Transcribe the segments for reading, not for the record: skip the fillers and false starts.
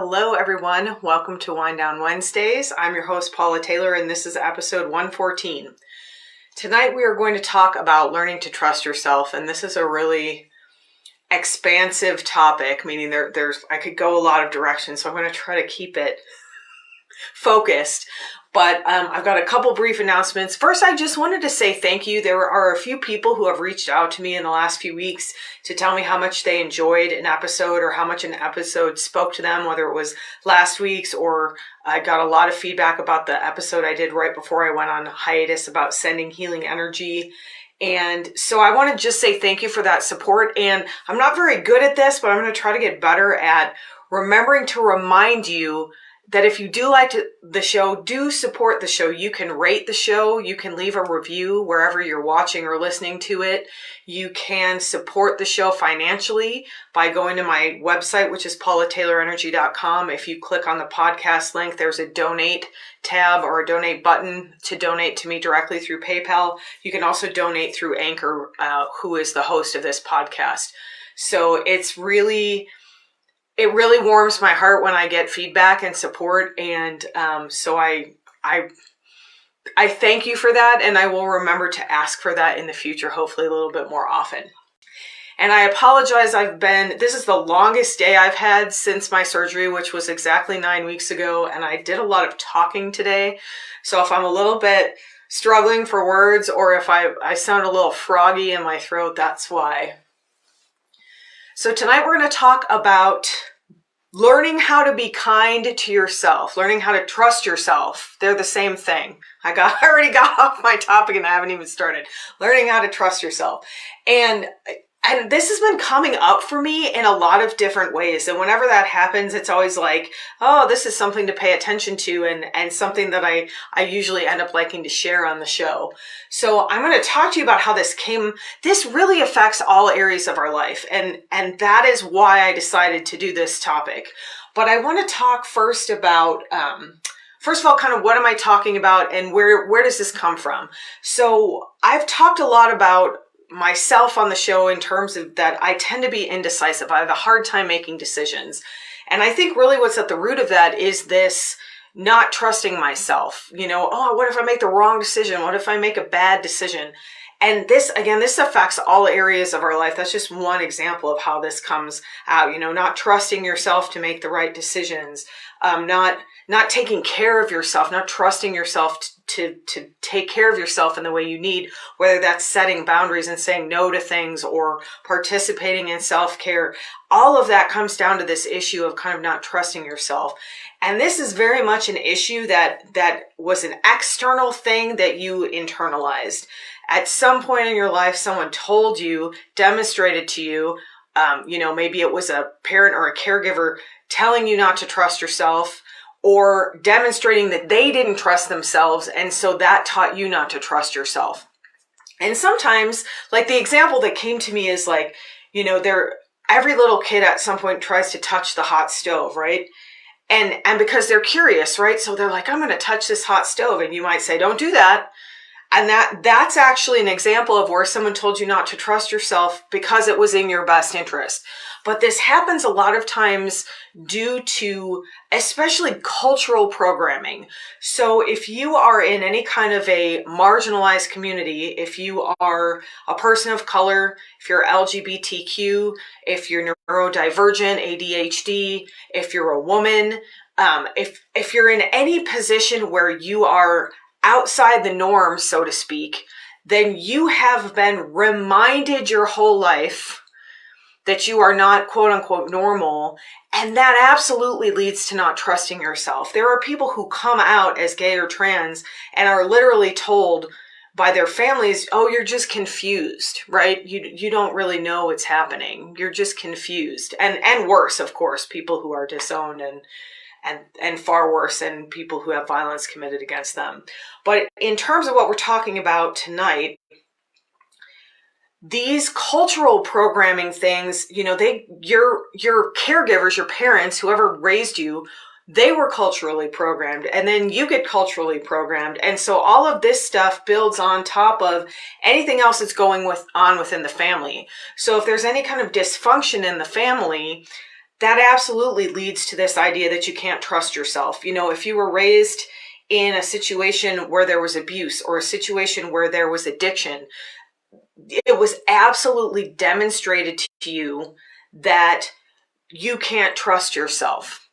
Hello everyone, welcome to Wind Down Wednesdays. I'm your host Paula Taylor and this is episode 114. Tonight we are going to talk about learning to trust yourself, and this is a really expansive topic, meaning I could go a lot of directions, so I'm going to try to keep it focused. But I've got a couple brief announcements. First, I just wanted to say thank you. There are a few people who have reached out to me in the last few weeks to tell me how much they enjoyed an episode or how much an episode spoke to them, whether it was last week's or I got a lot of feedback about the episode I did right before I went on hiatus about sending healing energy. And so I want to just say thank you for that support. And I'm not very good at this, but I'm going to try to get better at remembering to remind you that if you do like the show, do support the show. You can rate the show. You can leave a review wherever you're watching or listening to it. You can support the show financially by going to my website, which is paulataylorenergy.com. If you click on the podcast link, there's a donate tab or a donate button to donate to me directly through PayPal. You can also donate through Anchor, who is the host of this podcast. So it really warms my heart when I get feedback and support. And so I thank you for that. And I will remember to ask for that in the future, hopefully a little bit more often. And I apologize. This is the longest day I've had since my surgery, which was exactly 9 weeks ago. And I did a lot of talking today. So if I'm a little bit struggling for words or if I sound a little froggy in my throat, that's why. So tonight we're going to talk about learning how to be kind to yourself, learning how to trust yourself. They're the same thing. I already got off my topic and I haven't even started. Learning how to trust yourself. And this has been coming up for me in a lot of different ways. And whenever that happens, it's always like, oh, this is something to pay attention to and something that I usually end up liking to share on the show. So I'm going to talk to you about how this really affects all areas of our life. And that is why I decided to do this topic. But I want to talk first about, first of all, kind of what am I talking about and where does this come from? So I've talked a lot about myself on the show in terms of that I tend to be indecisive. I have a hard time making decisions. And I think really what's at the root of that is this not trusting myself. What if I make the wrong decision? What if I make a bad decision? And this affects all areas of our life. That's just one example of how this comes out, not trusting yourself to make the right decisions, not taking care of yourself, not trusting yourself to take care of yourself in the way you need, whether that's setting boundaries and saying no to things or participating in self-care. All of that comes down to this issue of kind of not trusting yourself. And this is very much an issue that was an external thing that you internalized. At some point in your life, someone told you, demonstrated to you, maybe it was a parent or a caregiver telling you not to trust yourself, or demonstrating that they didn't trust themselves, and so that taught you not to trust yourself. And sometimes, like the example that came to me is like, every little kid at some point tries to touch the hot stove, right? And because they're curious, right? So they're like, I'm going to touch this hot stove, and you might say, don't do that. And that's actually an example of where someone told you not to trust yourself because it was in your best interest. But this happens a lot of times due to especially cultural programming. So if you are in any kind of a marginalized community, if you are a person of color, if you're LGBTQ, if you're neurodivergent, ADHD, if you're a woman, if you're in any position where you are outside the norm, so to speak, then you have been reminded your whole life that you are not quote unquote normal. And that absolutely leads to not trusting yourself. There are people who come out as gay or trans and are literally told by their families, oh, you're just confused, right? You don't really know what's happening. You're just confused. And worse, of course, people who are disowned and far worse, and people who have violence committed against them. But in terms of what we're talking about tonight, these cultural programming things, your caregivers, your parents, whoever raised you, they were culturally programmed, and then you get culturally programmed. And so all of this stuff builds on top of anything else that's going on within the family. So if there's any kind of dysfunction in the family, that absolutely leads to this idea that you can't trust yourself. You know, if you were raised in a situation where there was abuse or a situation where there was addiction, it was absolutely demonstrated to you that you can't trust yourself.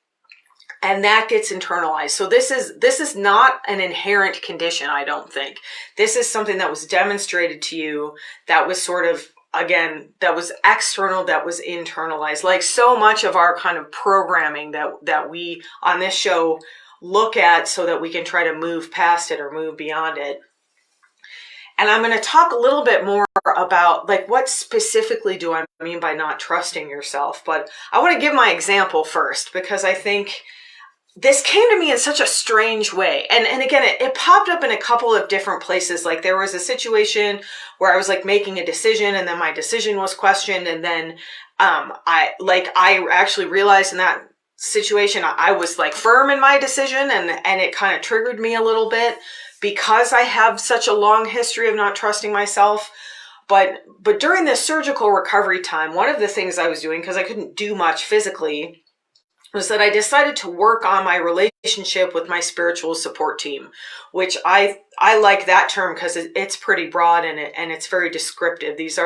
And that gets internalized. So this is not an inherent condition, I don't think. This is something that was demonstrated to you that was sort of, again, that was external, that was internalized. Like so much of our kind of programming that we on this show look at so that we can try to move past it or move beyond it. And I'm going to talk a little bit more about like what specifically do I mean by not trusting yourself. But I want to give my example first, because I think this came to me in such a strange way. And again, it popped up in a couple of different places. Like there was a situation where I was like making a decision and then my decision was questioned. And then I actually realized in that situation, I was like firm in my decision, and it kind of triggered me a little bit because I have such a long history of not trusting myself. But during this surgical recovery time, one of the things I was doing, because I couldn't do much physically, was that I decided to work on my relationship with my spiritual support team, which I like that term because it's pretty broad and it's very descriptive. These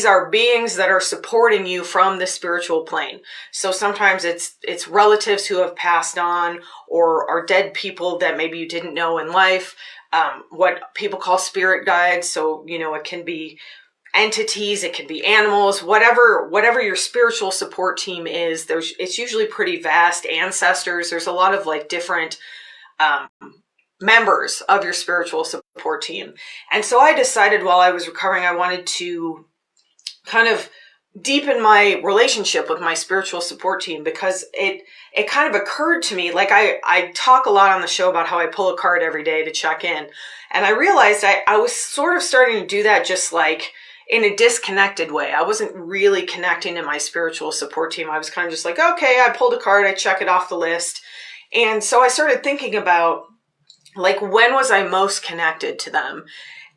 are beings that are supporting you from the spiritual plane. So sometimes it's relatives who have passed on, or are dead people that maybe you didn't know in life, what people call spirit guides. So, you know, it can be entities, it can be animals, whatever your spiritual support team is. It's usually pretty vast. Ancestors, there's a lot of like different members of your spiritual support team. And so I decided while I was recovering, I wanted to kind of deepen my relationship with my spiritual support team, because it kind of occurred to me, like I talk a lot on the show about how I pull a card every day to check in. And I realized I was sort of starting to do that just like in a disconnected way. I wasn't really connecting to my spiritual support team. I was kind of just like, okay, I pulled a card, I check it off the list. And so I started thinking about like, when was I most connected to them?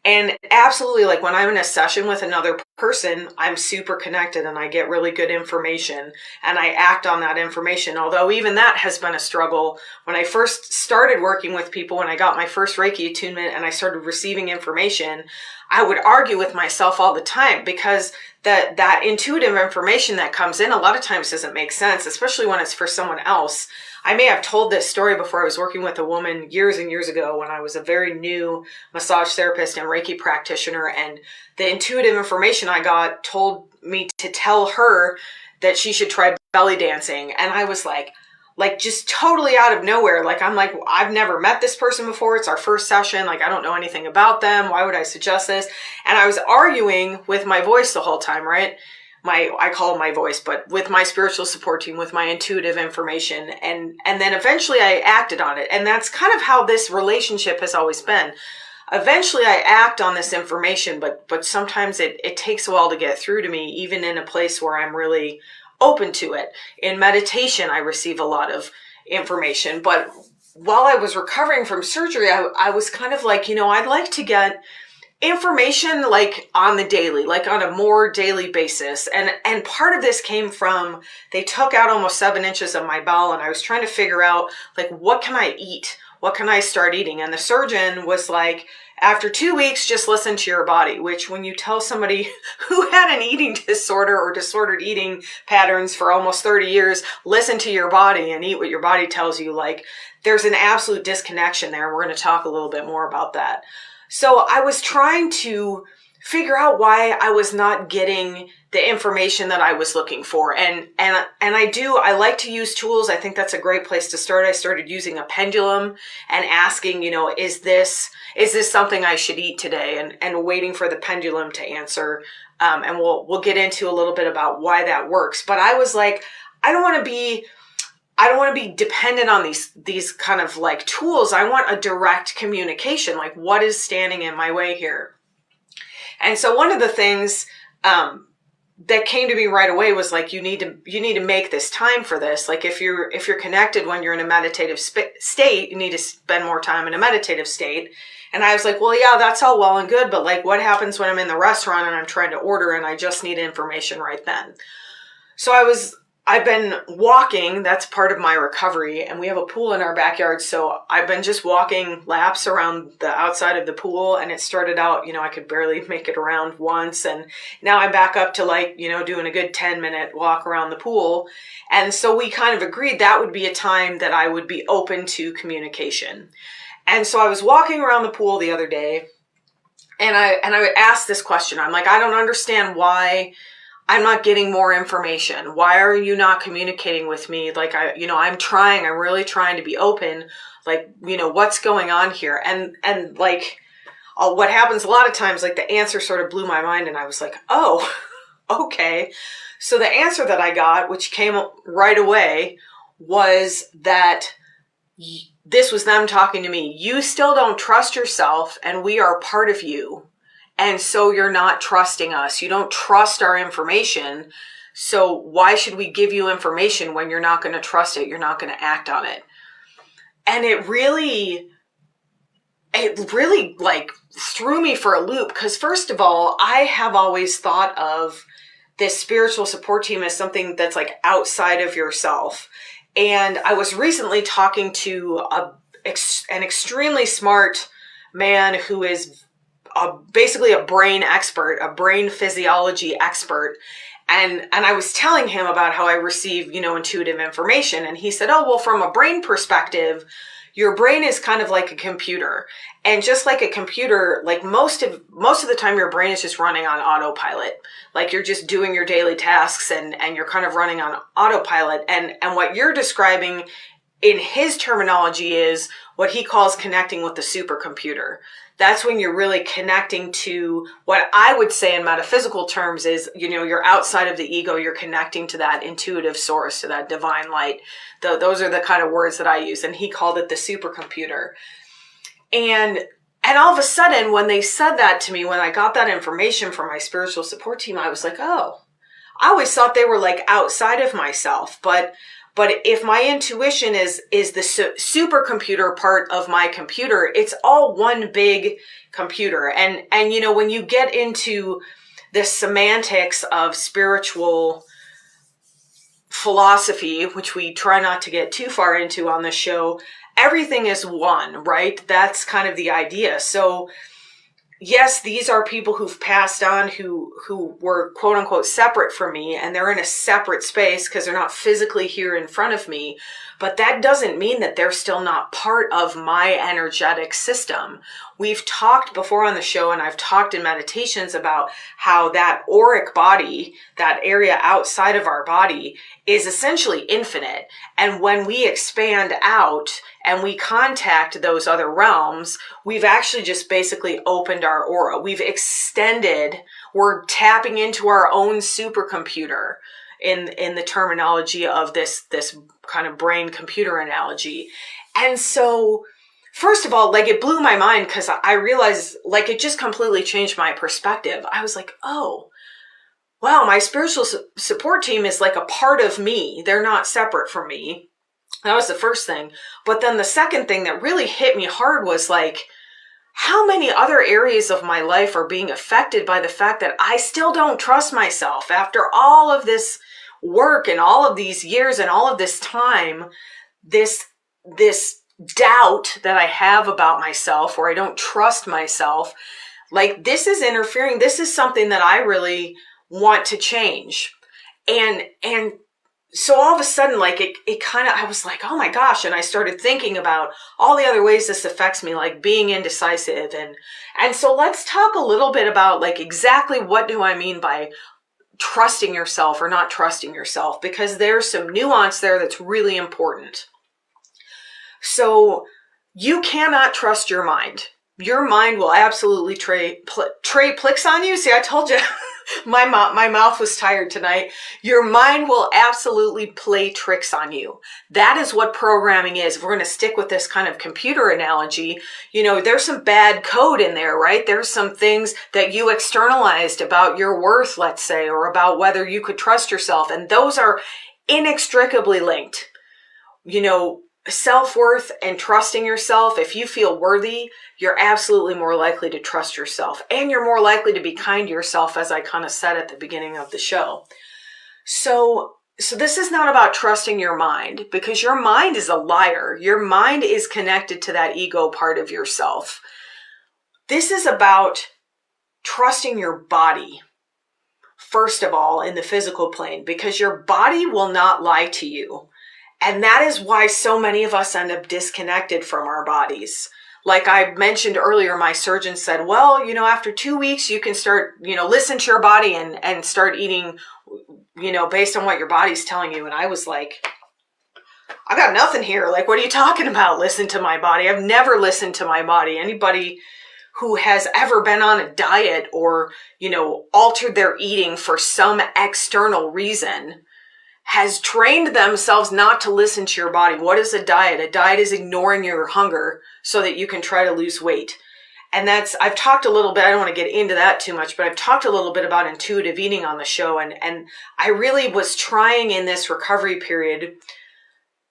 And absolutely, like when I'm in a session with another person, I'm super connected and I get really good information and I act on that information. Although even that has been a struggle. When I first started working with people, when I got my first Reiki attunement and I started receiving information, I would argue with myself all the time, because that intuitive information that comes in a lot of times doesn't make sense, especially when it's for someone else. I may have told this story before. I was working with a woman years and years ago when I was a very new massage therapist and Reiki practitioner, and the intuitive information I got told me to tell her that she should try belly dancing. And I was like just totally out of nowhere. Like, I'm like, I've never met this person before. It's our first session. Like, I don't know anything about them. Why would I suggest this? And I was arguing with my voice the whole time, right? I call it my voice, but with my spiritual support team, with my intuitive information. And then eventually I acted on it. And that's kind of how this relationship has always been. Eventually I act on this information, but sometimes it takes a while to get through to me, even in a place where I'm really open to it. In meditation, I receive a lot of information. But while I was recovering from surgery, I was kind of like, I'd like to get information like on the daily, like on a more daily basis. And part of this came from, they took out almost 7 inches of my bowel, and I was trying to figure out, like, what can I eat? What can I start eating? And the surgeon was like, after 2 weeks, just listen to your body, which when you tell somebody who had an eating disorder or disordered eating patterns for almost 30 years, listen to your body and eat what your body tells you, like, there's an absolute disconnection there. We're going to talk a little bit more about that. So I was trying to figure out why I was not getting the information that I was looking for. And I like to use tools. I think that's a great place to start. I started using a pendulum and asking, is this something I should eat today? And waiting for the pendulum to answer. And we'll get into a little bit about why that works. But I was like, I don't want to be dependent on these kind of like tools. I want a direct communication. Like, what is standing in my way here? And so one of the things that came to me right away was like, you need to make this time for this. Like, if you're connected when you're in a meditative state, you need to spend more time in a meditative state. And I was like, well, yeah, that's all well and good, but like, what happens when I'm in the restaurant and I'm trying to order and I just need information right then? So I I've been walking, that's part of my recovery, and we have a pool in our backyard, so I've been just walking laps around the outside of the pool, and it started out, I could barely make it around once, and now I'm back up to doing a good 10-minute walk around the pool. And so we kind of agreed that would be a time that I would be open to communication. And so I was walking around the pool the other day, and I asked this question. I'm like, I don't understand why I'm not getting more information. Why are you not communicating with me? I'm really trying to be open. What's going on here? And what happens a lot of times, the answer sort of blew my mind, and I was like, oh, okay. So the answer that I got, which came right away, was that this was them talking to me. You still don't trust yourself, and we are part of you. And so you're not trusting us. You don't trust our information. So why should we give you information when you're not going to trust it? You're not going to act on it. And it really threw me for a loop, because first of all, I have always thought of this spiritual support team as something that's outside of yourself. And I was recently talking to an extremely smart man who is basically a brain expert, a brain physiology expert. And I was telling him about how I receive, intuitive information. And he said, oh, well, from a brain perspective, your brain is kind of like a computer. And just like a computer, most of the time, your brain is just running on autopilot. You're just doing your daily tasks and you're kind of running on autopilot. And what you're describing in his terminology is what he calls connecting with the supercomputer. That's when you're really connecting to what I would say in metaphysical terms is, you're outside of the ego, you're connecting to that intuitive source, to that divine light. Those are the kind of words that I use. And he called it the supercomputer. And all of a sudden, when they said that to me, when I got that information from my spiritual support team, I was like, oh, I always thought they were outside of myself. But if my intuition is the supercomputer part of my computer, it's all one big computer. And when you get into the semantics of spiritual philosophy, which we try not to get too far into on this show, everything is one, right? That's kind of the idea. So yes, these are people who've passed on who were quote unquote separate from me, and they're in a separate space because they're not physically here in front of me. But that doesn't mean that they're still not part of my energetic system. We've talked before on the show, and I've talked in meditations about how that auric body, that area outside of our body, is essentially infinite. And when we expand out and we contact those other realms, we've actually just basically opened our aura. We've extended, we're tapping into our own supercomputer in the terminology of this kind of brain computer analogy. And so first of all, it blew my mind, because I realized it just completely changed my perspective. I was like, oh, wow, my spiritual support team is a part of me. They're not separate from me. That was the first thing. But then the second thing that really hit me hard was how many other areas of my life are being affected by the fact that I still don't trust myself after all of this work and all of these years and all of this time, this doubt that I have about myself, or I don't trust myself. This is interfering. This is something that I really want to change. And so all of a sudden, it kind of, I was like, oh my gosh. And I started thinking about all the other ways this affects me, being indecisive. And so let's talk a little bit about exactly what do I mean by trusting yourself or not trusting yourself, because there's some nuance there that's really important. So you cannot trust your mind. Your mind will absolutely trade tricks on you. See, I told you my mouth was tired tonight. Your mind will absolutely play tricks on you. That is what programming is. If we're going to stick with this kind of computer analogy, there's some bad code in there, right? There's some things that you externalized about your worth, let's say, or about whether you could trust yourself. And those are inextricably linked. Self-worth and trusting yourself, if you feel worthy, you're absolutely more likely to trust yourself, and you're more likely to be kind to yourself, as I kind of said at the beginning of the show. So So this is not about trusting your mind, because your mind is a liar. Your mind is connected to that ego part of yourself. This is about trusting your body, first of all, in the physical plane, because your body will not lie to you. And that is why so many of us end up disconnected from our bodies. Like I mentioned earlier, my surgeon said, well, after 2 weeks, you can start, listen to your body and start eating, based on what your body's telling you. And I was like, I got nothing here. Like, what are you talking about? Listen to my body. I've never listened to my body. Anybody who has ever been on a diet or, altered their eating for some external reason has trained themselves not to listen to your body. What is a diet? A diet is ignoring your hunger so that you can try to lose weight. And I've talked a little bit, I don't want to get into that too much, but I've talked a little bit about intuitive eating on the show. And I really was trying in this recovery period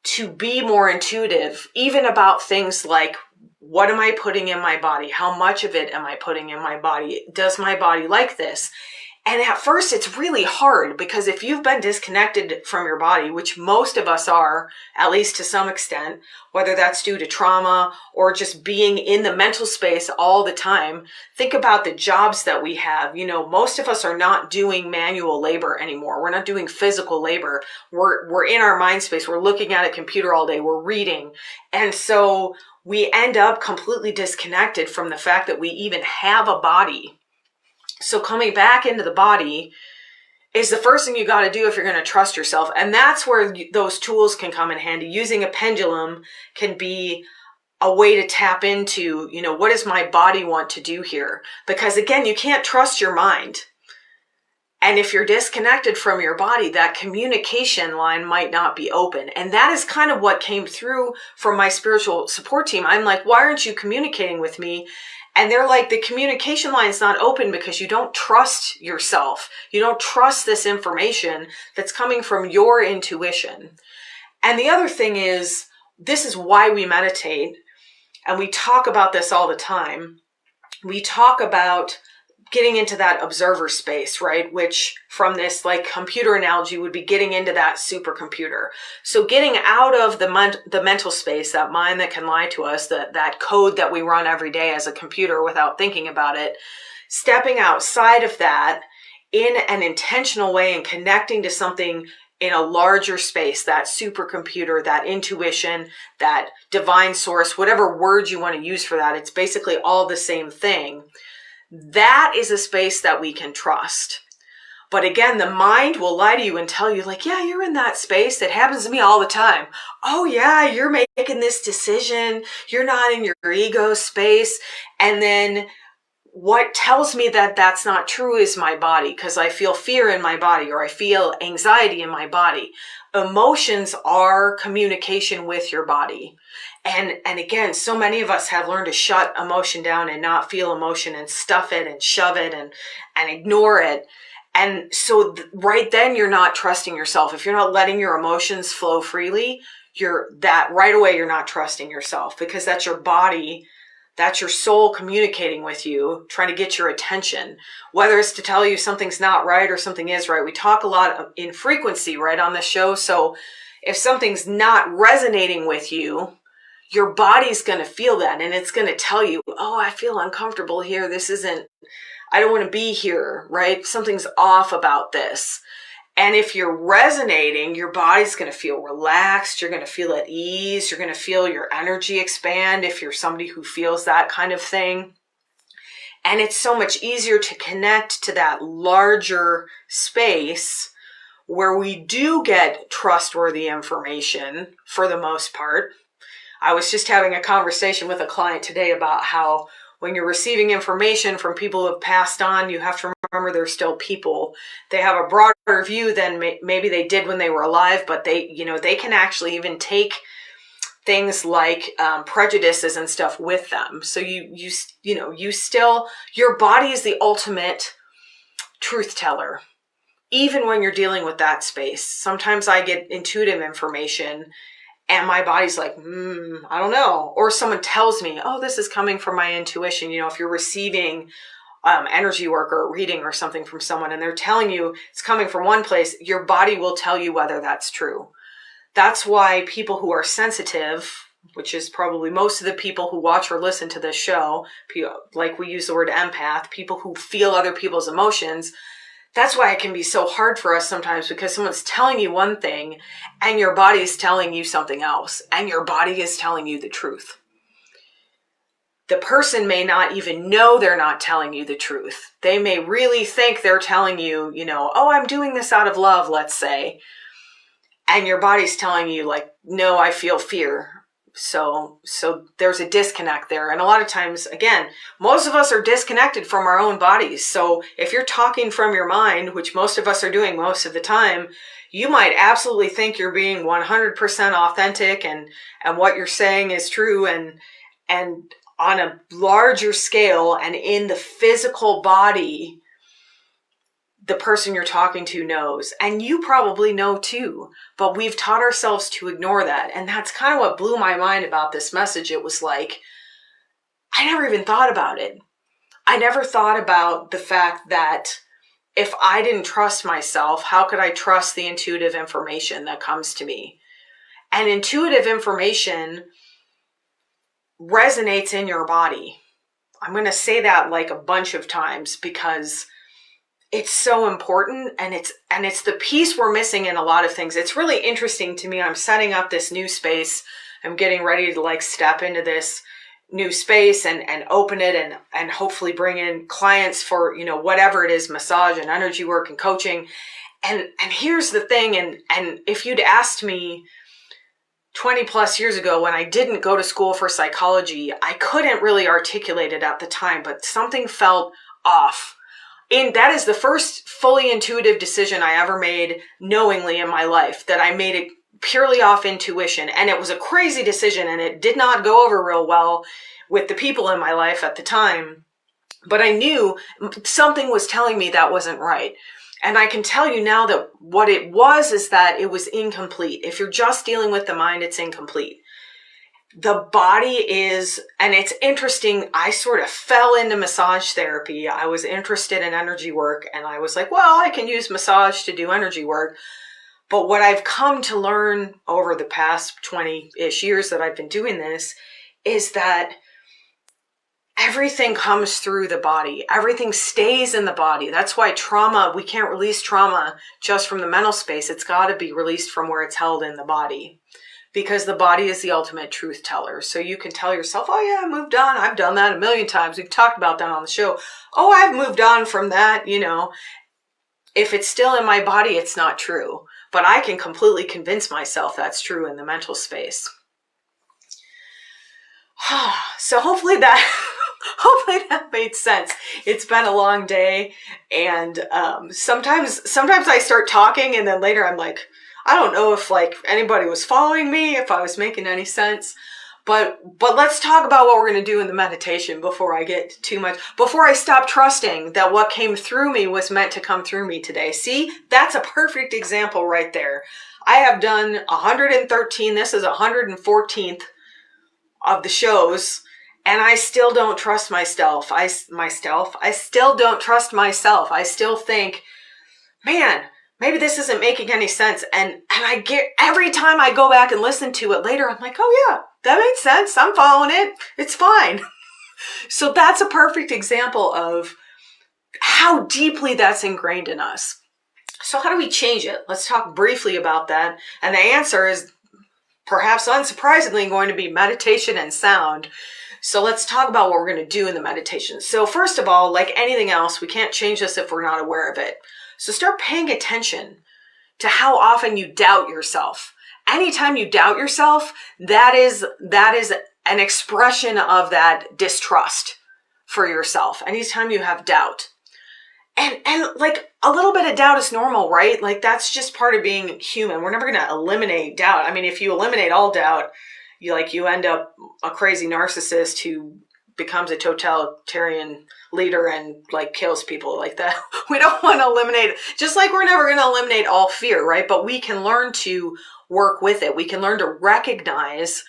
to be more intuitive, even about things like, what am I putting in my body? How much of it am I putting in my body? Does my body like this? And at first it's really hard, because if you've been disconnected from your body, which most of us are, at least to some extent, whether that's due to trauma or just being in the mental space all the time, think about the jobs that we have. Most of us are not doing manual labor anymore. We're not doing physical labor. We're in our mind space. We're looking at a computer all day. We're reading. And so we end up completely disconnected from the fact that we even have a body. So coming back into the body is the first thing you got to do if you're going to trust yourself. And that's where those tools can come in handy. Using a pendulum can be a way to tap into, what does my body want to do here? Because again, you can't trust your mind. And if you're disconnected from your body, that communication line might not be open. And that is kind of what came through from my spiritual support team. I'm like, why aren't you communicating with me? And they're like, the communication line is not open because you don't trust yourself. You don't trust this information that's coming from your intuition. And the other thing is, this is why we meditate. And we talk about this all the time. We talk about getting into that observer space, right? Which from this computer analogy would be getting into that supercomputer. So getting out of the mental space, that mind that can lie to us, that code that we run every day as a computer without thinking about it, stepping outside of that in an intentional way and connecting to something in a larger space, that supercomputer, that intuition, that divine source, whatever word you want to use for that, it's basically all the same thing. That is a space that we can trust. But again, the mind will lie to you and tell you yeah, you're in that space. It happens to me all the time. Oh yeah, you're making this decision. You're not in your ego space. And then what tells me that that's not true is my body, because I feel fear in my body or I feel anxiety in my body. Emotions are communication with your body. And again, so many of us have learned to shut emotion down and not feel emotion and stuff it and shove it and ignore it. And so right then you're not trusting yourself. If you're not letting your emotions flow freely, right away you're not trusting yourself, because that's your body, that's your soul communicating with you, trying to get your attention, whether it's to tell you something's not right or something is right. We talk a lot in frequency, right, on the show. So if something's not resonating with you, your body's going to feel that, and it's going to tell you, oh, I feel uncomfortable here. I don't want to be here, right? Something's off about this. And if you're resonating, your body's going to feel relaxed. You're going to feel at ease. You're going to feel your energy expand if you're somebody who feels that kind of thing. And it's so much easier to connect to that larger space where we do get trustworthy information for the most part. I was just having a conversation with a client today about how when you're receiving information from people who have passed on, you have to remember they're still people. They have a broader view than maybe they did when they were alive, but they can actually even take things like prejudices and stuff with them. So your body is the ultimate truth teller, even when you're dealing with that space. Sometimes I get intuitive information and my body's like, I don't know. Or someone tells me, oh, this is coming from my intuition. If you're receiving energy work or reading or something from someone, and they're telling you it's coming from one place, your body will tell you whether that's true. That's why people who are sensitive, which is probably most of the people who watch or listen to this show, like we use the word empath, people who feel other people's emotions, that's why it can be so hard for us sometimes, because someone's telling you one thing and your body is telling you something else, and your body is telling you the truth. The person may not even know they're not telling you the truth. They may really think they're telling you, oh, I'm doing this out of love, let's say. And your body's telling you, like, no, I feel fear. So there's a disconnect there. And a lot of times, again, most of us are disconnected from our own bodies. So if you're talking from your mind, which most of us are doing most of the time, you might absolutely think you're being 100% authentic and what you're saying is true. And on a larger scale and in the physical body, the person you're talking to knows, and you probably know too, but we've taught ourselves to ignore that. And that's kind of what blew my mind about this message. It was like, I never even thought about it. I never thought about the fact that if I didn't trust myself, how could I trust the intuitive information that comes to me? And intuitive information resonates in your body. I'm going to say that like a bunch of times because it's so important, and it's the piece we're missing in a lot of things. It's really interesting to me. I'm setting up this new space. I'm getting ready to like step into this new space and open it and hopefully bring in clients for, whatever it is, massage and energy work and coaching. And here's the thing. And if you'd asked me 20 plus years ago, when I didn't go to school for psychology, I couldn't really articulate it at the time, but something felt off. And that is the first fully intuitive decision I ever made knowingly in my life, that I made it purely off intuition. And it was a crazy decision, and it did not go over real well with the people in my life at the time. But I knew something was telling me that wasn't right. And I can tell you now that what it was is that it was incomplete. If you're just dealing with the mind, it's incomplete. The body is, and it's interesting, I sort of fell into massage therapy. I was interested in energy work, and I was like, well, I can use massage to do energy work. But what I've come to learn over the past 20-ish years that I've been doing this is that everything comes through the body. Everything stays in the body. That's why trauma, we can't release trauma just from the mental space. It's got to be released from where it's held in the body. Because the body is the ultimate truth teller. So you can tell yourself, oh yeah, I moved on. I've done that a million times. We've talked about that on the show. Oh, I've moved on from that, If it's still in my body, it's not true. But I can completely convince myself that's true in the mental space. So hopefully that made sense. It's been a long day. And sometimes I start talking and then later I'm like, I don't know if like anybody was following me, if I was making any sense, but let's talk about what we're going to do in the meditation before I get too much, before I stop trusting that what came through me was meant to come through me today. See, that's a perfect example right there. I have done 113, this is 114th of the shows, and I still don't trust myself. I still don't trust myself. I still think, man, maybe this isn't making any sense. And I get, every time I go back and listen to it later, I'm like, oh yeah, that makes sense. I'm following it. It's fine. So that's a perfect example of how deeply that's ingrained in us. So how do we change it? Let's talk briefly about that. And the answer is perhaps unsurprisingly going to be meditation and sound. So let's talk about what we're going to do in the meditation. So first of all, like anything else, we can't change this if we're not aware of it. So start paying attention to how often you doubt yourself. Anytime you doubt yourself, that is an expression of that distrust for yourself. Anytime you have doubt. And like a little bit of doubt is normal, right? Like that's just part of being human. We're never going to eliminate doubt. I mean, if you eliminate all doubt, you end up a crazy narcissist who becomes a totalitarian leader and like kills people like that. We don't want to eliminate it. Just like we're never going to eliminate all fear, right? But we can learn to work with it. We can learn to recognize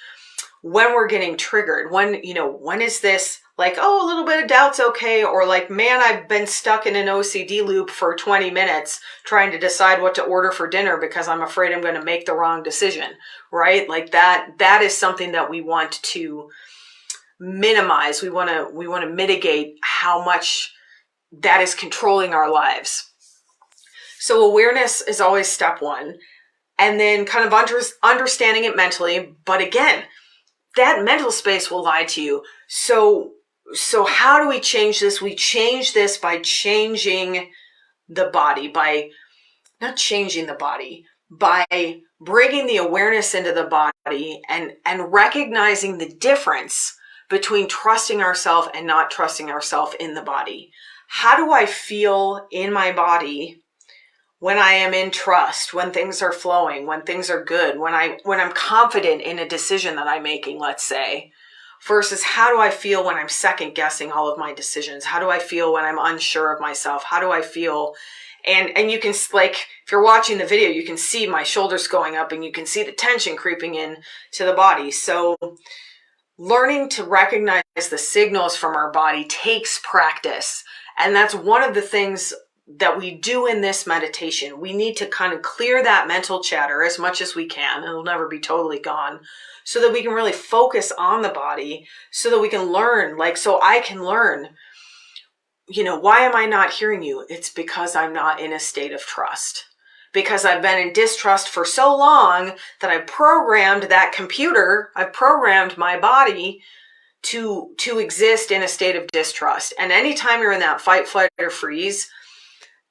when we're getting triggered. When is this Like, oh, a little bit of doubt's okay. Or like, man, I've been stuck in an OCD loop for 20 minutes trying to decide what to order for dinner because I'm afraid I'm going to make the wrong decision, right? Like that is something that we want to minimize. We want to mitigate how much that is controlling our lives. So awareness is always step one. And then kind of understanding it mentally. But again, that mental space will lie to you. So how do we change this? We change this by changing the body, by not changing the body, by bringing the awareness into the body and recognizing the difference between trusting ourselves and not trusting ourselves in the body. How do I feel in my body when I am in trust, when things are flowing, when things are good, when I'm confident in a decision that I'm making, let's say, versus how do I feel when I'm second guessing all of my decisions? How do I feel when I'm unsure of myself? How do I feel? And you can, like, if you're watching the video, you can see my shoulders going up and you can see the tension creeping in to the body. So learning to recognize the signals from our body takes practice. And that's one of the things that we do in this meditation. We need to kind of clear that mental chatter as much as we can. It'll never be totally gone, so that we can really focus on the body, so that we can learn, like, so I can learn, why am I not hearing you? It's because I'm not in a state of trust. Because I've been in distrust for so long that I've programmed that computer, I've programmed my body to exist in a state of distrust. And anytime you're in that fight, flight, or freeze,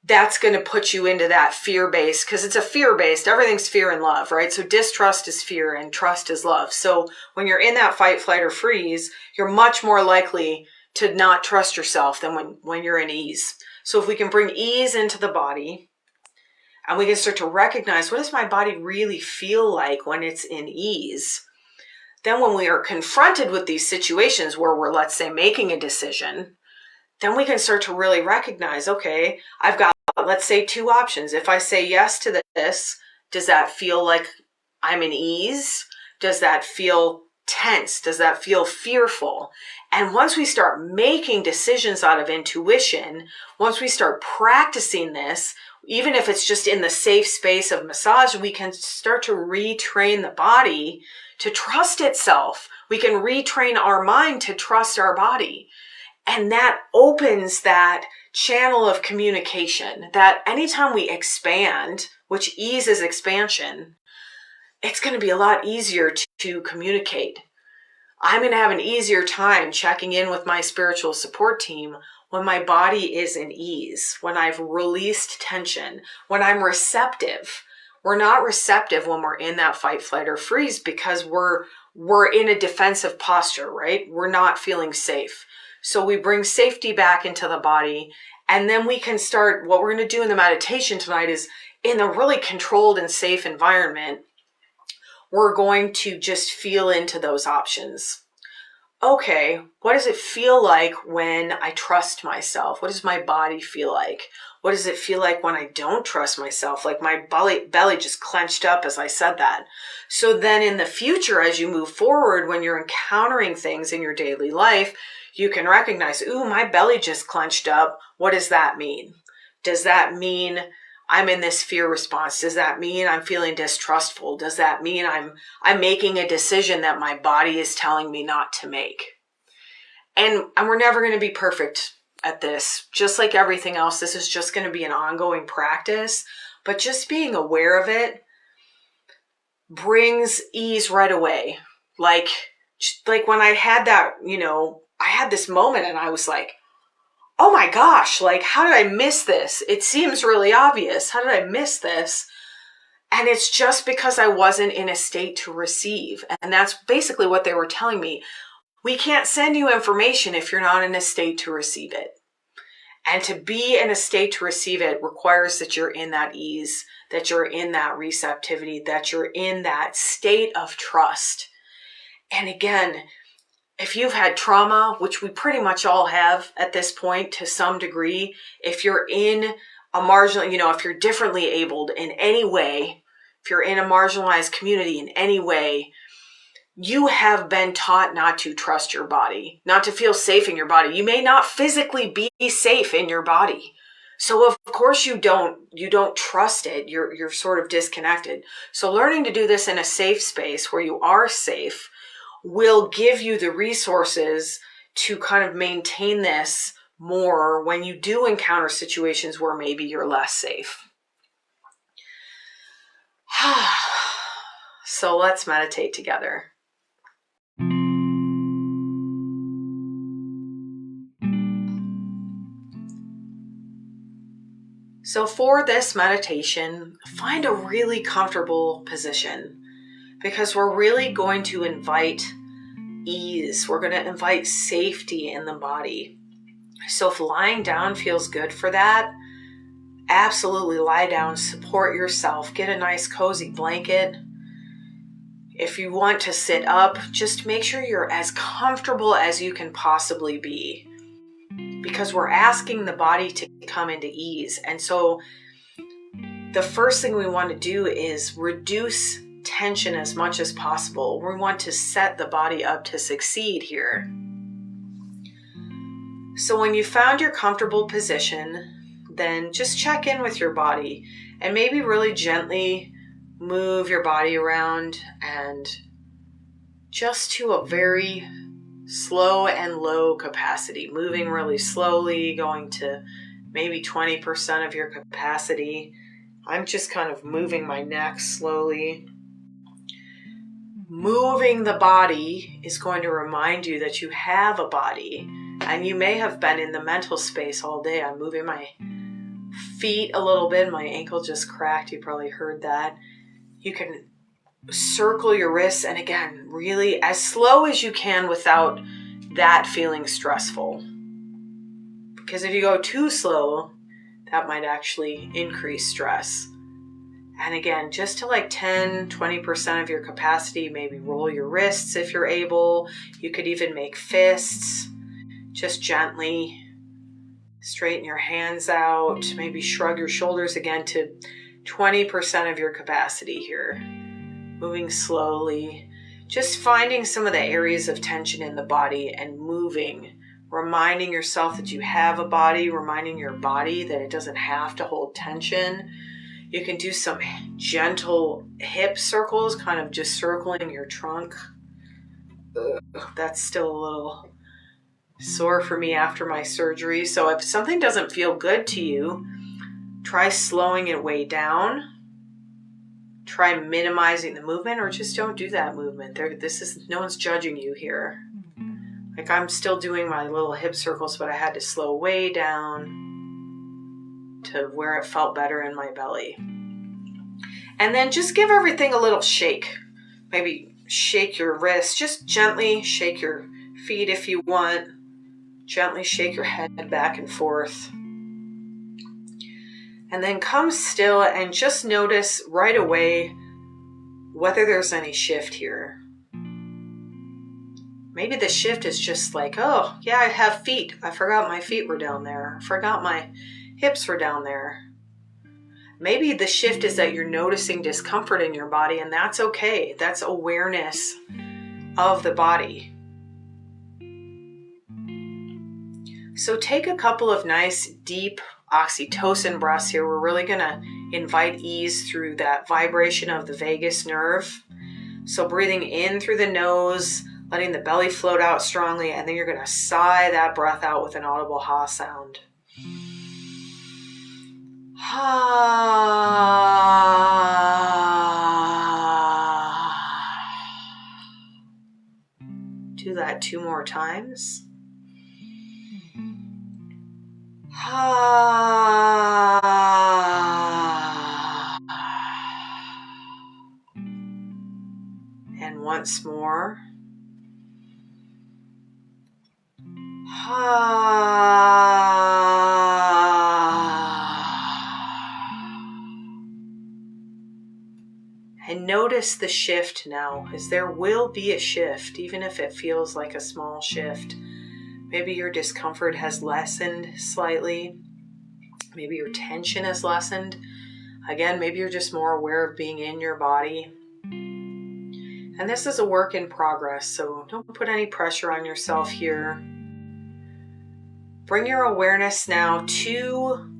that's going to put you into that fear-based, because it's a fear-based, everything's fear and love, right? So distrust is fear and trust is love. So when you're in that fight, flight, or freeze, you're much more likely to not trust yourself than when you're in ease. So if we can bring ease into the body and we can start to recognize, what does my body really feel like when it's in ease? Then when we are confronted with these situations where we're, let's say, making a decision, then we can start to really recognize, okay, I've got, let's say, two options. If I say yes to this, does that feel like I'm in ease? Does that feel tense? Does that feel fearful? And once we start making decisions out of intuition, once we start practicing this, even if it's just in the safe space of massage, we can start to retrain the body to trust itself. We can retrain our mind to trust our body. And that opens that channel of communication, that anytime we expand, which eases expansion, it's going to be a lot easier to communicate. I'm going to have an easier time checking in with my spiritual support team when my body is in ease, when I've released tension, when I'm receptive. We're not receptive when we're in that fight, flight, or freeze because we're in a defensive posture, right? We're not feeling safe. So we bring safety back into the body, and then we can start, what we're going to do in the meditation tonight is, in a really controlled and safe environment, we're going to just feel into those options. Okay, what does it feel like when I trust myself? What does my body feel like? What does it feel like when I don't trust myself? Like my belly just clenched up as I said that. So then in the future, as you move forward, when you're encountering things in your daily life, you can recognize, ooh, my belly just clenched up. What does that mean? Does that mean I'm in this fear response? Does that mean I'm feeling distrustful? Does that mean I'm making a decision that my body is telling me not to make? And we're never going to be perfect at this. Just like everything else, this is just going to be an ongoing practice. But just being aware of it brings ease right away. Like when I had that, I had this moment and I was like, oh my gosh, like, how did I miss this? It seems really obvious. How did I miss this? And it's just because I wasn't in a state to receive. And that's basically what they were telling me. We can't send you information if you're not in a state to receive it. And to be in a state to receive it requires that you're in that ease, that you're in that receptivity, that you're in that state of trust. And again, if you've had trauma, which we pretty much all have at this point to some degree, if you're in a marginal, if you're differently abled in any way, if you're in a marginalized community in any way, you have been taught not to trust your body, not to feel safe in your body. You may not physically be safe in your body. So of course you don't trust it. You're sort of disconnected. So learning to do this in a safe space where you are safe will give you the resources to kind of maintain this more when you do encounter situations where maybe you're less safe. So let's meditate together. So for this meditation, find a really comfortable position because we're really going to invite ease. We're going to invite safety in the body. So if lying down feels good for that, absolutely lie down, support yourself, get a nice cozy blanket. If you want to sit up, just make sure you're as comfortable as you can possibly be, because we're asking the body to come into ease. And so the first thing we want to do is reduce tension as much as possible. We want to set the body up to succeed here. So when you found your comfortable position, then just check in with your body and maybe really gently move your body around, and just to a very slow and low capacity, moving really slowly, going to maybe 20% of your capacity. I'm just kind of moving my neck slowly. Moving the body is going to remind you that you have a body, and you may have been in the mental space all day. I'm moving my feet a little bit. My ankle just cracked. You probably heard that. You can circle your wrists, and again, really as slow as you can without that feeling stressful. Because if you go too slow, that might actually increase stress. And again, just to like 10, 20% of your capacity, maybe roll your wrists if you're able. You could even make fists. Just gently straighten your hands out. Maybe shrug your shoulders again to 20% of your capacity here. Moving slowly. Just finding some of the areas of tension in the body and moving. Reminding yourself that you have a body. Reminding your body that it doesn't have to hold tension. You can do some gentle hip circles, kind of just circling your trunk. That's still a little sore for me after my surgery. So if something doesn't feel good to you, try slowing it way down. Try minimizing the movement, or just don't do that movement. No one's judging you here. Like I'm still doing my little hip circles, but I had to slow way down to where it felt better in my belly. And then just give everything a little shake. Maybe shake your wrists. Just gently shake your feet if you want. Gently shake your head back and forth. And then come still and just notice right away whether there's any shift here. Maybe the shift is just like, oh, yeah, I have feet. I forgot my feet were down there. I forgot my hips were down there. Maybe the shift is that you're noticing discomfort in your body, and that's okay. That's awareness of the body. So take a couple of nice, deep oxytocin breaths here. We're really going to invite ease through that vibration of the vagus nerve. So breathing in through the nose, letting the belly float out strongly, and then you're going to sigh that breath out with an audible ha sound. Do that 2 more times. And once more. And notice the shift now, as there will be a shift, even if it feels like a small shift. Maybe your discomfort has lessened slightly. Maybe your tension has lessened. Again, maybe you're just more aware of being in your body. And this is a work in progress, so don't put any pressure on yourself here. Bring your awareness now to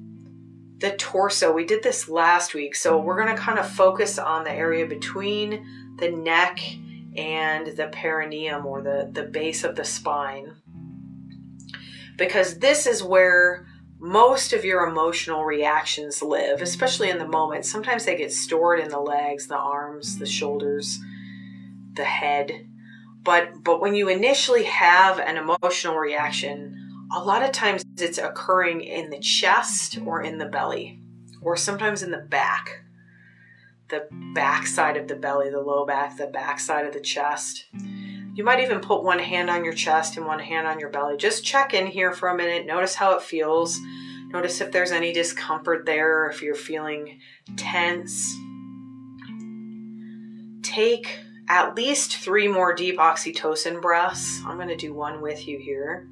the torso. We did this last week, so we're going to kind of focus on the area between the neck and the perineum, or the base of the spine, because this is where most of your emotional reactions live, especially in the moment. Sometimes they get stored in the legs, the arms, the shoulders, the head. But when you initially have an emotional reaction, a lot of times it's occurring in the chest or in the belly, or sometimes in the back side of the belly, the low back, the back side of the chest. You might even put one hand on your chest and one hand on your belly. Just check in here for a minute. Notice how it feels. Notice if there's any discomfort there, or if you're feeling tense. Take at least 3 more deep oxytocin breaths. I'm going to do one with you here.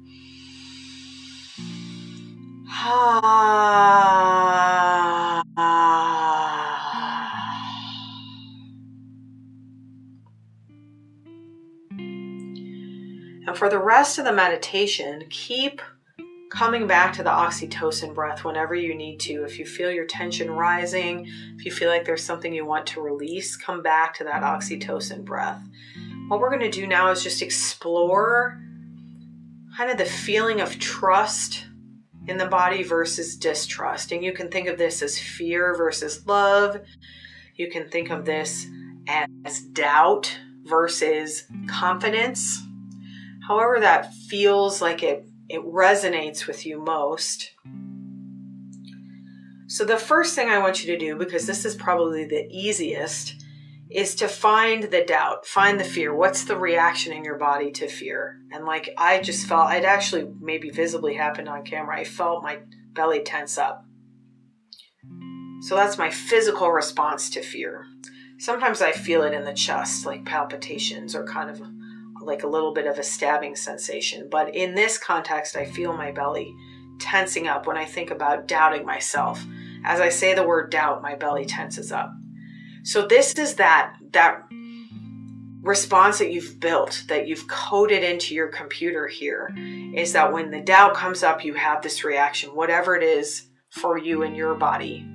And for the rest of the meditation, keep coming back to the oxytocin breath whenever you need to. If you feel your tension rising, if you feel like there's something you want to release, come back to that oxytocin breath. What we're going to do now is just explore kind of the feeling of trust in the body versus distrust. And you can think of this as fear versus love. You can think of this as doubt versus confidence. However that feels like it resonates with you most. So the first thing I want you to do, because this is probably the easiest, is to find the doubt, find the fear. What's the reaction in your body to fear? And like I just felt, it actually maybe visibly happened on camera, I felt my belly tense up. So that's my physical response to fear. Sometimes I feel it in the chest, like palpitations, or kind of like a little bit of a stabbing sensation. But in this context, I feel my belly tensing up when I think about doubting myself. As I say the word doubt, my belly tenses up. So this is that response that you've built, that you've coded into your computer here, is that when the doubt comes up, you have this reaction, whatever it is for you in your body.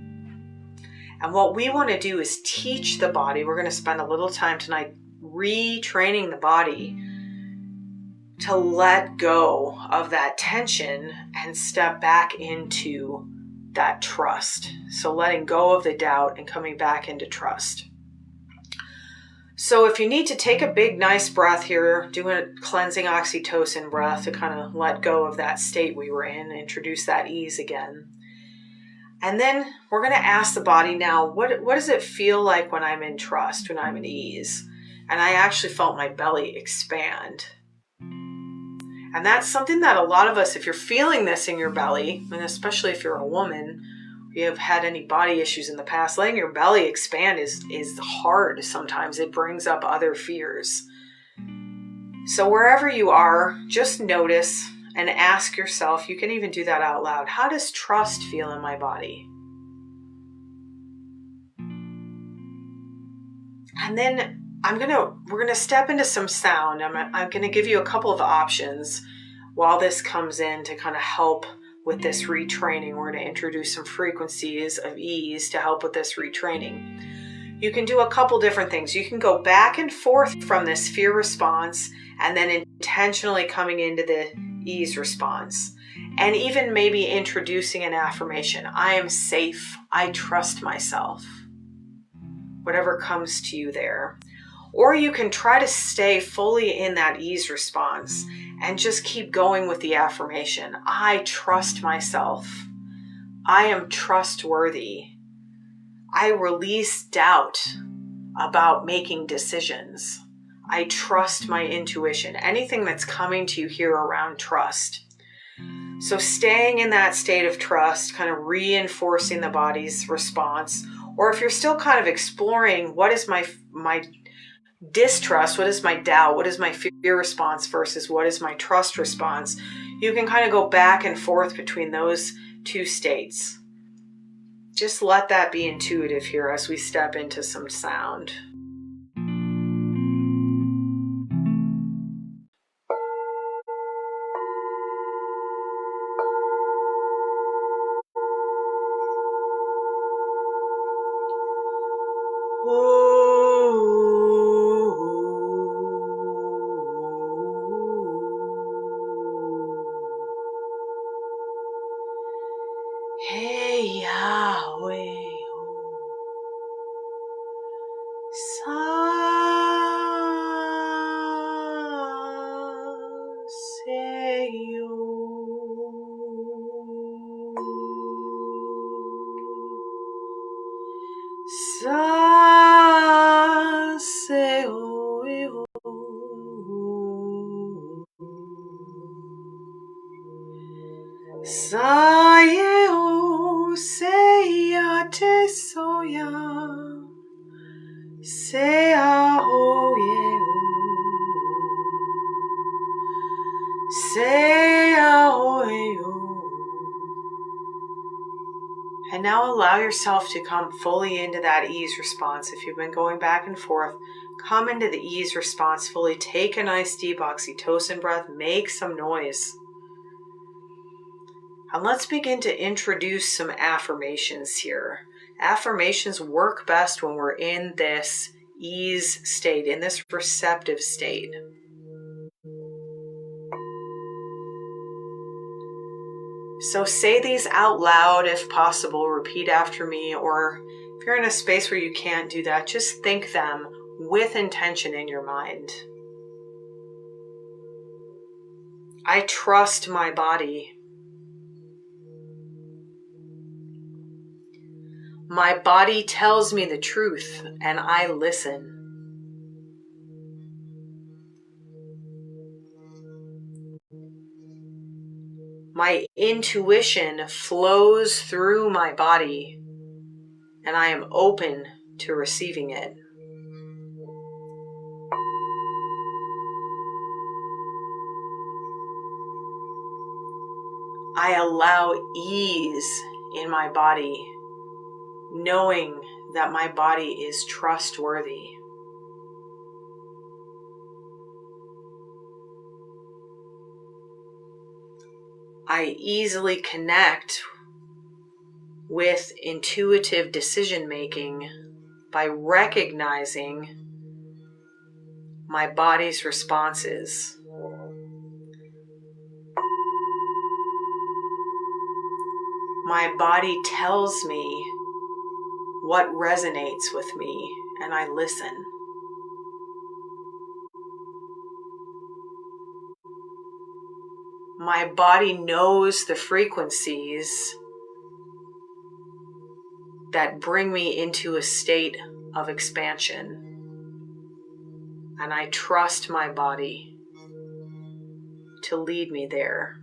And what we want to do is teach the body. We're going to spend a little time tonight retraining the body to let go of that tension and step back into that trust. So letting go of the doubt and coming back into trust. So if you need to take a big, nice breath here, do a cleansing oxytocin breath to kind of let go of that state we were in, introduce that ease again. And then we're going to ask the body now, what does it feel like when I'm in trust, when I'm in ease? And I actually felt my belly expand. And that's something that a lot of us, if you're feeling this in your belly, and especially if you're a woman, or you have had any body issues in the past, letting your belly expand is hard sometimes. It brings up other fears. So wherever you are, just notice and ask yourself, you can even do that out loud, how does trust feel in my body? And then we're gonna step into some sound. I'm gonna give you a couple of options while this comes in to kind of help with this retraining. We're gonna introduce some frequencies of ease to help with this retraining. You can do a couple different things. You can go back and forth from this fear response and then intentionally coming into the ease response. And even maybe introducing an affirmation. I am safe. I trust myself. Whatever comes to you there. Or you can try to stay fully in that ease response and just keep going with the affirmation. I trust myself. I am trustworthy. I release doubt about making decisions. I trust my intuition. Anything that's coming to you here around trust. So staying in that state of trust, kind of reinforcing the body's response. Or if you're still kind of exploring, what is my distrust, what is my doubt, what is my fear response versus what is my trust response, you can kind of go back and forth between those two states. Just let that be intuitive here as we step into some sound. Sayeo seya te soya. Sea hoye o. Sea hoye o. And now allow yourself to come fully into that ease response. If you've been going back and forth, come into the ease response fully. Take a nice deep oxytocin breath. Make some noise. And let's begin to introduce some affirmations here. Affirmations work best when we're in this ease state, in this receptive state. So say these out loud if possible, repeat after me, or if you're in a space where you can't do that, just think them with intention in your mind. I trust my body. My body tells me the truth and I listen. My intuition flows through my body and I am open to receiving it. I allow ease in my body, knowing that my body is trustworthy. I easily connect with intuitive decision making by recognizing my body's responses. My body tells me what resonates with me, and I listen. My body knows the frequencies that bring me into a state of expansion, and I trust my body to lead me there.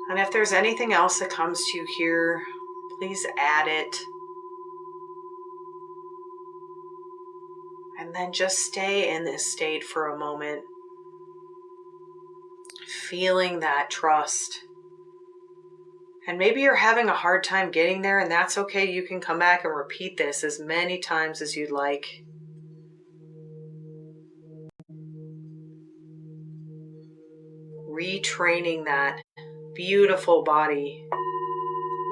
And if there's anything else that comes to you here, please add it. And then just stay in this state for a moment, feeling that trust. And maybe you're having a hard time getting there, and that's okay. You can come back and repeat this as many times as you'd like. Retraining that beautiful body,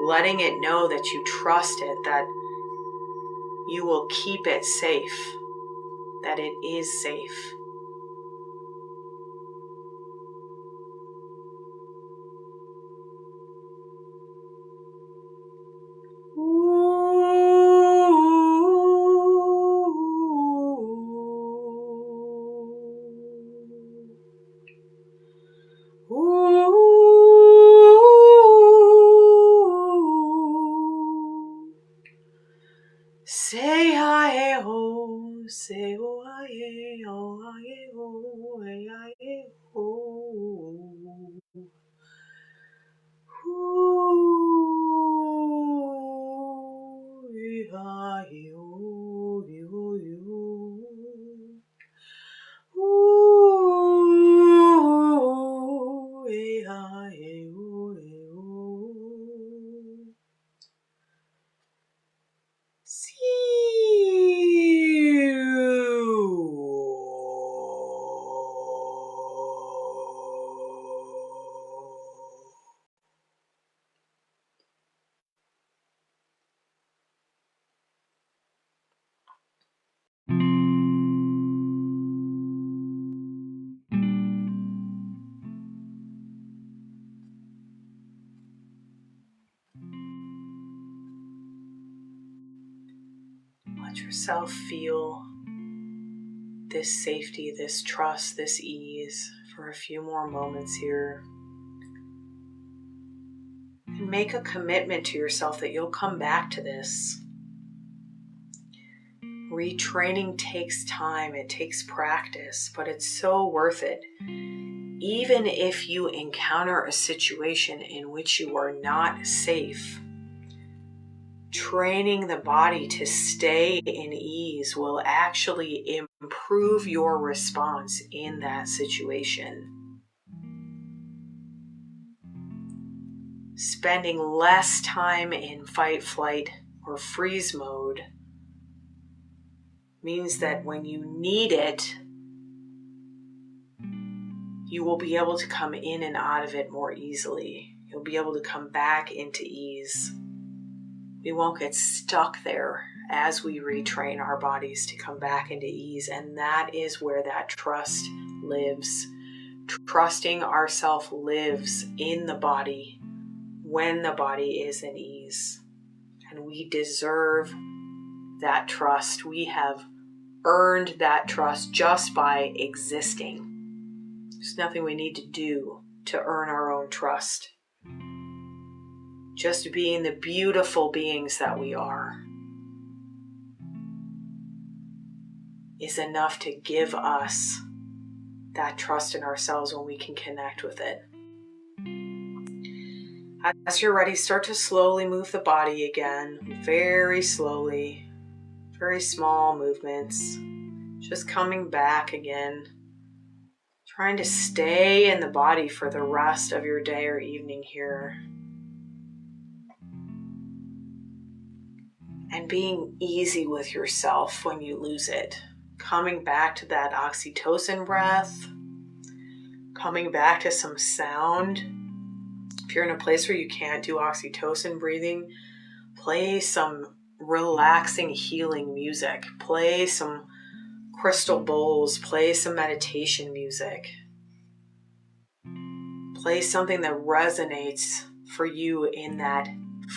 letting it know that you trust it, that you will keep it safe, that it is safe. Say I ho, say oh I oh I oh I oh. Let yourself feel this safety, this trust, this ease for a few more moments here. And make a commitment to yourself that you'll come back to this. Retraining takes time, it takes practice, but it's so worth it. Even if you encounter a situation in which you are not safe, training the body to stay in ease will actually improve your response in that situation. Spending less time in fight, flight, or freeze mode means that when you need it, you will be able to come in and out of it more easily. You'll be able to come back into ease. We won't get stuck there as we retrain our bodies to come back into ease. And that is where that trust lives. Trusting ourselves lives in the body when the body is in ease. And we deserve that trust. We have earned that trust just by existing. There's nothing we need to do to earn our own trust. Just being the beautiful beings that we are is enough to give us that trust in ourselves when we can connect with it. As you're ready, start to slowly move the body again, very slowly, very small movements, just coming back again, trying to stay in the body for the rest of your day or evening here. And being easy with yourself when you lose it. Coming back to that oxytocin breath. Coming back to some sound. If you're in a place where you can't do oxytocin breathing, play some relaxing, healing music. Play some crystal bowls. Play some meditation music. Play something that resonates for you in that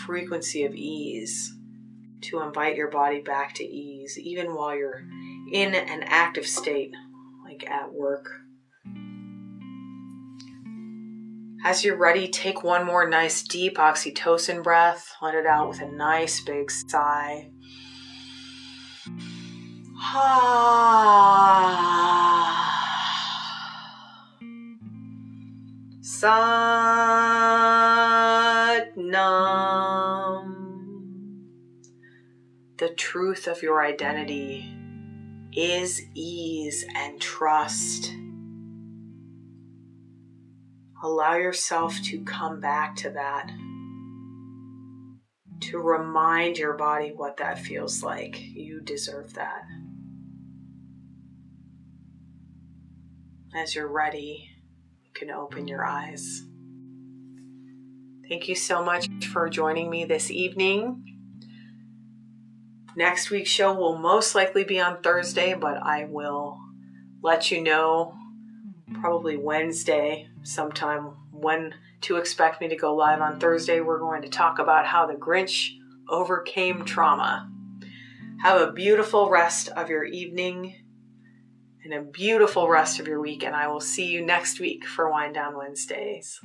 frequency of ease, to invite your body back to ease, even while you're in an active state, like at work. As you're ready, take one more nice deep oxytocin breath. Let it out with a nice big sigh. Sat Nam. The truth of your identity is ease and trust. Allow yourself to come back to that, to remind your body what that feels like. You deserve that. As you're ready, you can open your eyes. Thank you so much for joining me this evening. Next week's show will most likely be on Thursday, but I will let you know probably Wednesday sometime when to expect me to go live on Thursday. We're going to talk about how the Grinch overcame trauma. Have a beautiful rest of your evening and a beautiful rest of your week, and I will see you next week for Wind Down Wednesdays.